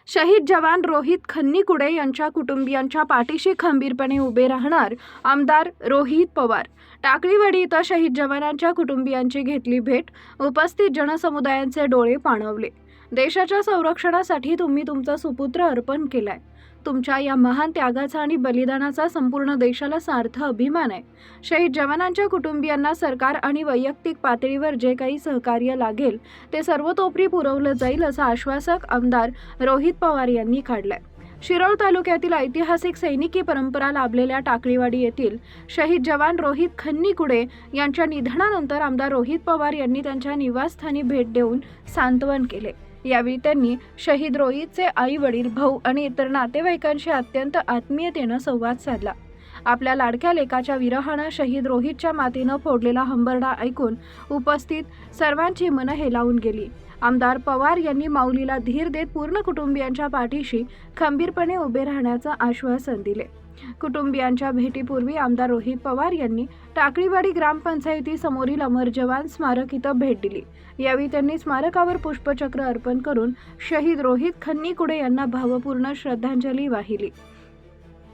शहीद जवान रोहित खन्नीकुडे यांच्या कुटुंबियांच्या पाठीशी खंबीरपणे उभे राहणार आमदार रोहित पवार। टाकळीवाडी इथं शहीद जवानांच्या कुटुंबियांची घेतली भेट। उपस्थित जनसमुदायांचे डोळे पाणवले। देशाच्या संरक्षणासाठी तुम्ही तुमचा सुपुत्र अर्पण केलाय। तुमच्या या महान त्यागाचा आणि बलिदानाचा संपूर्ण देशाला सार्थ अभिमान आहे। शहीद जवानांच्या कुटुंबियांना सरकार आणि वैयक्तिक पातळीवर जे काही सहकार्य लागेल ते सर्वतोपरी पुरवलं जाईल असं आश्वासक आमदार रोहित पवार यांनी काढलंय। शिरोळ तालुक्यातील ऐतिहासिक सैनिकी परंपरा लाभलेल्या टाकळीवाडी येथील शहीद जवान रोहित खन्नीकुडे यांच्या निधनानंतर आमदार रोहित पवार यांनी त्यांच्या निवासस्थानी भेट देऊन सांत्वन केले। यावेळी त्यांनी शहीद रोहितचे आई वडील, भाऊ आणि इतर नातेवाईकांशी अत्यंत आत्मीयतेने संवाद साधला। आपल्या लाडक्या लेकाच्या विरहानं शहीद रोहितच्या मातेनं फोडलेला हंबरडा ऐकून उपस्थित सर्वांची मनं हेलावून गेली। आमदार पवार यांनी माऊलीला धीर देत पूर्ण कुटुंबियांच्या पाठीशी खंबीरपणे उभे राहण्याचं आश्वासन दिले। कुटुंबियांच्या भेटीपूर्वी आमदार रोहित पवार यांनी टाकळीवाडी ग्रामपंचायतीसमोरील अमर जवान स्मारक इथं भेट दिली। यावेळी त्यांनी स्मारकावर पुष्पचक्र अर्पण करून शहीद रोहित खन्नीकुडे यांना भावपूर्ण श्रद्धांजली वाहिली।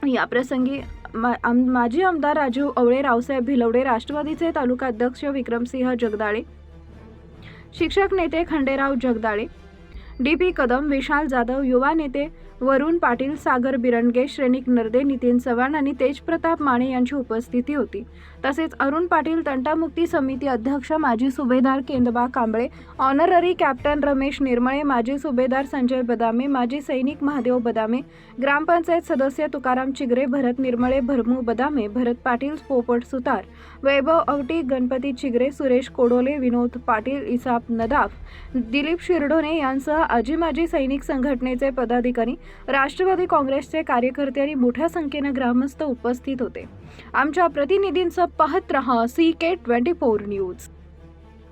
या प्रसंगी माजी आमदार राजू अवळे, रावसाहेब भिलवडे, राष्ट्रवादीचे तालुका अध्यक्ष विक्रमसिंह जगदाळे, शिक्षक नेते खंडेराव जगदाळे, डीपी कदम, विशाल जाधव, युवा नेते वरुण पाटील, सागर बिरंगे, श्रेणिक नरदे, नितीन चव्हाण आणि तेजप्रताप माने यांची उपस्थिती होती। तसेच अरुण पाटील, तंटामुक्ती समिती अध्यक्ष माजी सुभेदार केंदबा कांबळे, ऑनररी कॅप्टन रमेश निर्मळे, माजी सुभेदार संजय बदामे, माजी सैनिक महादेव बदामे, ग्रामपंचायत सदस्य तुकाराम चिगरे, भरत निर्मळे, भरमू बदामे, भरत पाटील, पोपट सुतार, वैभव अवटी, गणपती चिगरे, सुरेश कोडोले, विनोद पाटील, इसाफ नदाफ, दिलीप शिरढोणे यांसह माजी सैनिक संघटनेचे पदाधिकारी, राष्ट्रवादी काँग्रेसचे कार्यकर्ते आणि मोठ्या संख्येने ग्रामस्थ उपस्थित होते। आमच्या प्रतिनिधींचं पाहत रहा CK24 न्यूज।